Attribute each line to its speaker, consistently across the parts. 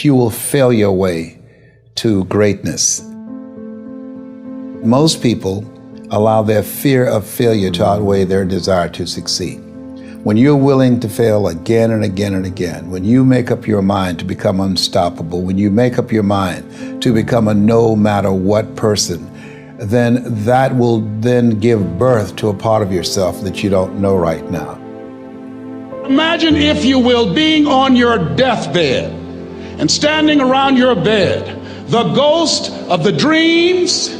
Speaker 1: you will fail your way to greatness. Most people allow their fear of failure to outweigh their desire to succeed. When you're willing to fail again and again and again, when you make up your mind to become unstoppable, when you make up your mind to become a no matter what person, then that will then give birth to a part of yourself that you don't know right now.
Speaker 2: Imagine, if you will, being on your deathbed and standing around your bed, the ghost of the dreams,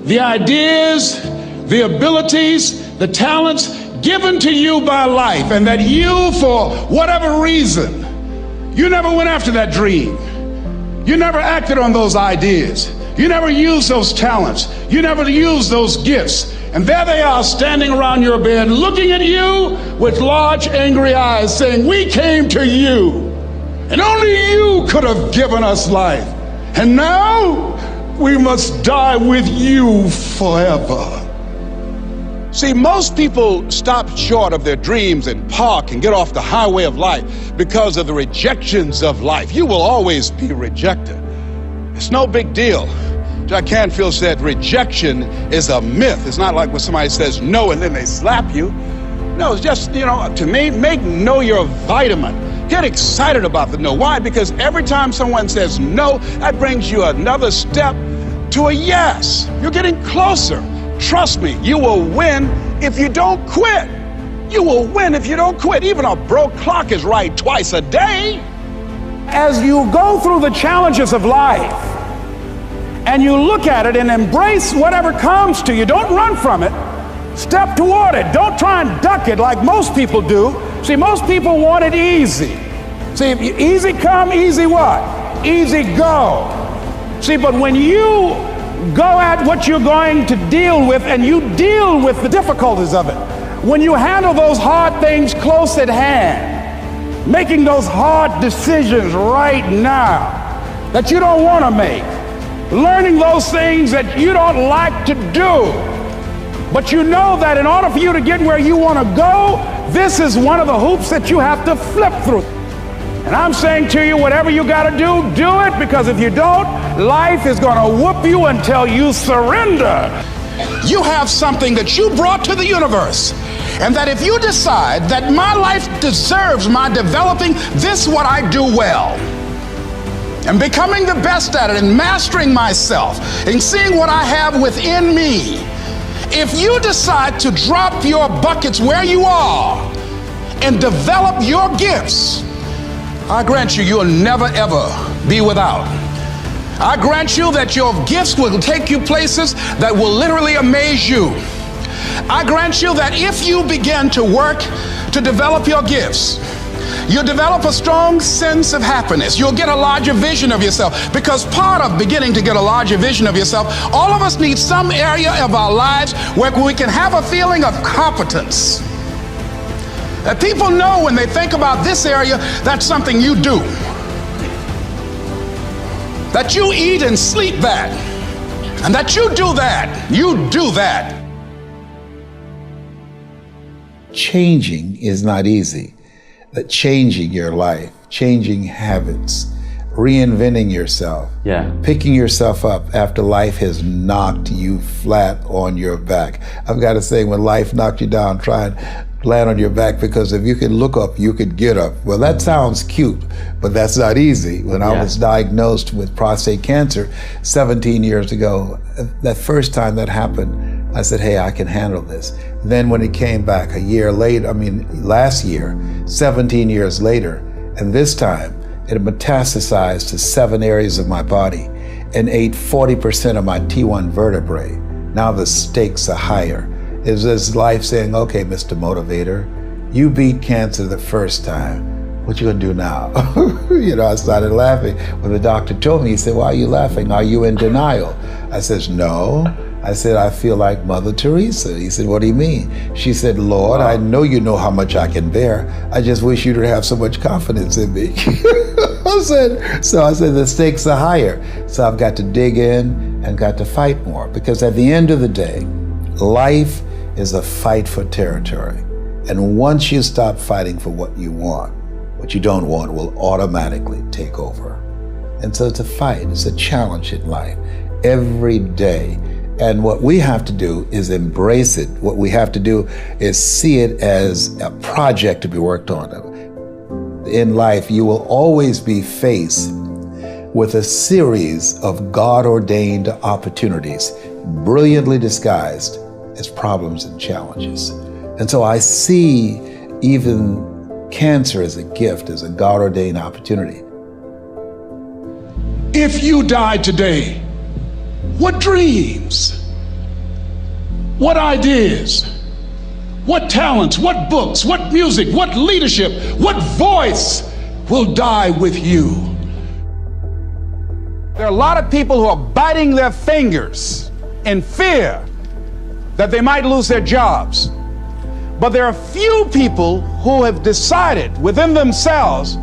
Speaker 2: the ideas, the abilities, the talents given to you by life, and that you, for whatever reason, you never went after that dream. You never acted on those ideas. You never used those talents. You never used those gifts. And there they are standing around your bed, looking at you with large, angry eyes, saying, "We came to you, and only you could have given us life. And now we must die with you forever." See, most people stop short of their dreams and park and get off the highway of life because of the rejections of life. You will always be rejected. It's no big deal. Jack Canfield said rejection is a myth. It's not like when somebody says no and then they slap you. No, it's just, to me, make no your vitamin. Get excited about the no. Why? Because every time someone says no, that brings you another step to a yes. You're getting closer. Trust me, you will win if you don't quit. You will win if you don't quit. Even a broke clock is right twice a day.
Speaker 3: As you go through the challenges of life and you look at it and embrace whatever comes to you, don't run from it. Step toward it. Don't try and duck it like most people do. See, most people want it easy. See, easy come, easy what? Easy go. See, but when you go at what you're going to deal with and you deal with the difficulties of it, when you handle those hard things close at hand, making those hard decisions right now that you don't want to make, learning those things that you don't like to do, but you know that in order for you to get where you want to go, this is one of the hoops that you have to flip through. And I'm saying to you, whatever you got to do it, because if you don't, life is going to whoop you until you surrender.
Speaker 2: You have something that you brought to the universe, and that if you decide that my life deserves my developing this what I do well, and becoming the best at it, and mastering myself, and seeing what I have within me, if you decide to drop your buckets where you are and develop your gifts, I grant you, you'll never ever be without. I grant you that your gifts will take you places that will literally amaze you. I grant you that if you begin to work to develop your gifts, you'll develop a strong sense of happiness. You'll get a larger vision of yourself, because part of beginning to get a larger vision of yourself, all of us need some area of our lives where we can have a feeling of competence. That people know when they think about this area, that's something you do. That you eat and sleep that. And that you do that. You do that.
Speaker 1: Changing is not easy. That changing your life, changing habits, reinventing yourself, picking yourself up after life has knocked you flat on your back. I've got to say, when life knocked you down, try and land on your back, because if you could look up, you could get up. Well, that sounds cute, but that's not easy. When I was diagnosed with prostate cancer 17 years ago, that first time that happened, I said, hey, I can handle this. Then when it came back a year later, last year, 17 years later, and this time it metastasized to 7 areas of my body and ate 40% of my T1 vertebrae. Now the stakes are higher. It's this life saying, okay, Mr. Motivator, you beat cancer the first time. What you gonna do now? I started laughing. When the doctor told me, he said, why are you laughing? Are you in denial? I said, no. I said, I feel like Mother Teresa. He said, what do you mean? She said, Lord, I know you know how much I can bear. I just wish you to have so much confidence in me. I said, the stakes are higher. So I've got to dig in and got to fight more, because at the end of the day, life is a fight for territory. And once you stop fighting for what you want, what you don't want will automatically take over. And so it's a fight, it's a challenge in life every day. And what we have to do is embrace it. What we have to do is see it as a project to be worked on. In life, you will always be faced with a series of God-ordained opportunities, brilliantly disguised as problems and challenges. And so I see even cancer as a gift, as a God-ordained opportunity.
Speaker 2: If you died today, what dreams, what ideas, what talents, what books, what music, what leadership, what voice will die with you?
Speaker 3: There are a lot of people who are biting their fingers in fear that they might lose their jobs. But there are few people who have decided within themselves,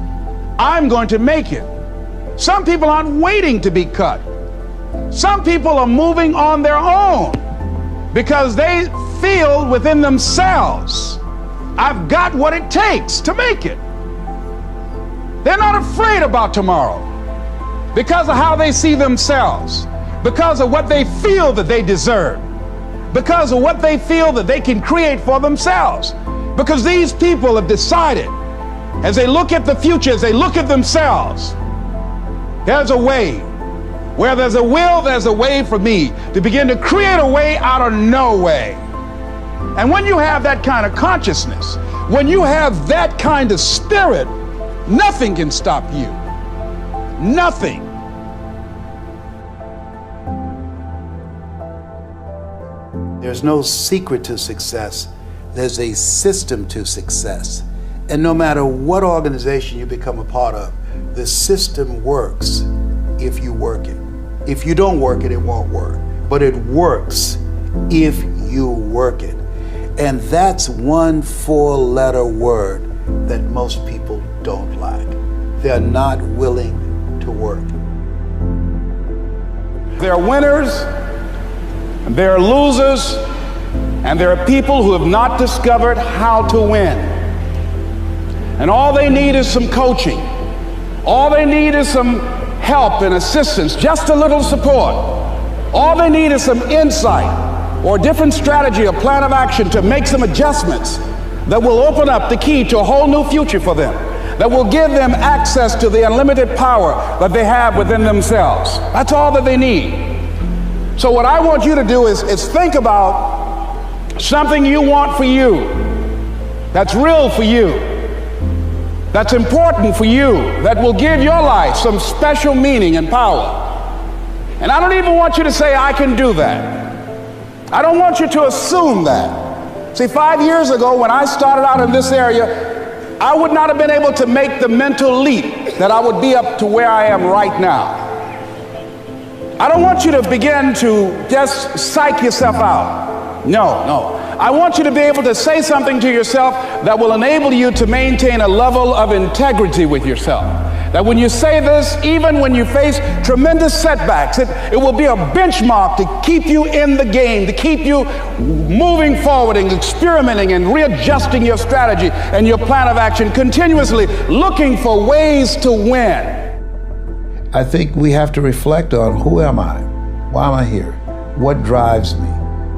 Speaker 3: I'm going to make it. Some people aren't waiting to be cut. Some people are moving on their own because they feel within themselves, I've got what it takes to make it. They're not afraid about tomorrow because of how they see themselves, because of what they feel that they deserve, because of what they feel that they can create for themselves. Because these people have decided, as they look at the future, as they look at themselves, there's a way. Where there's a will, there's a way for me to begin to create a way out of no way. And when you have that kind of consciousness, when you have that kind of spirit, nothing can stop you. Nothing.
Speaker 4: There's no secret to success. There's a system to success. And no matter what organization you become a part of, the system works if you work it. If you don't work it, it won't work. But it works if you work it. And that's one 4-letter word that most people don't like. They're not willing to work.
Speaker 3: There are winners, and there are losers, and there are people who have not discovered how to win. And all they need is some coaching. All they need is some help and assistance, just a little support. All they need is some insight or a different strategy, a plan of action to make some adjustments that will open up the key to a whole new future for them, that will give them access to the unlimited power that they have within themselves. That's all that they need. So what I want you to do is think about something you want for you, that's real for you, that's important for you, that will give your life some special meaning and power. And I don't even want you to say, I can do that. I don't want you to assume that. See, 5 years ago when I started out in this area, I would not have been able to make the mental leap that I would be up to where I am right now. I don't want you to begin to just psych yourself out. No. I want you to be able to say something to yourself that will enable you to maintain a level of integrity with yourself. That when you say this, even when you face tremendous setbacks, it will be a benchmark to keep you in the game, to keep you moving forward and experimenting and readjusting your strategy and your plan of action, continuously looking for ways to win.
Speaker 1: I think we have to reflect on, who am I? Why am I here? What drives me?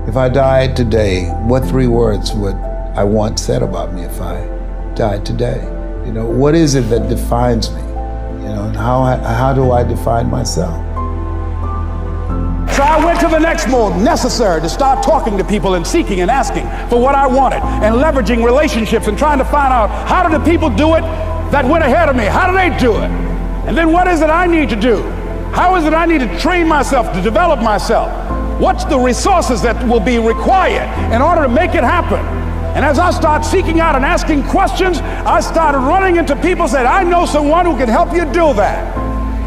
Speaker 1: If I died today, what 3 words would I want said about me if I died today? You know, what is it that defines me? You know, and how do I define myself?
Speaker 3: So I went to the next mode necessary to start talking to people and seeking and asking for what I wanted and leveraging relationships and trying to find out, how do the people do it that went ahead of me? How do they do it? And then what is it I need to do? How is it I need to train myself, to develop myself? What's the resources that will be required in order to make it happen? And as I start seeking out and asking questions, I started running into people who said, I know someone who can help you do that.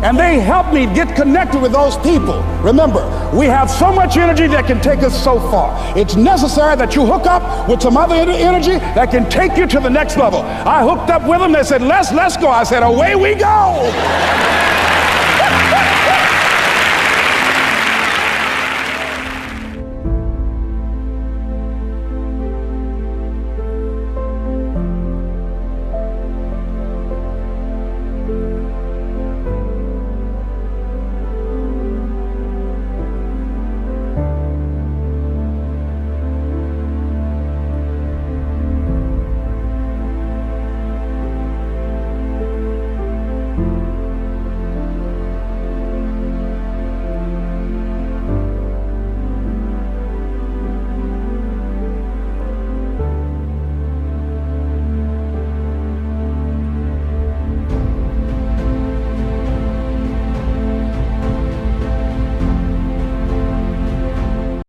Speaker 3: And they helped me get connected with those people. Remember, we have so much energy that can take us so far. It's necessary that you hook up with some other energy that can take you to the next level. I hooked up with them. They said, let's go. I said, away we go.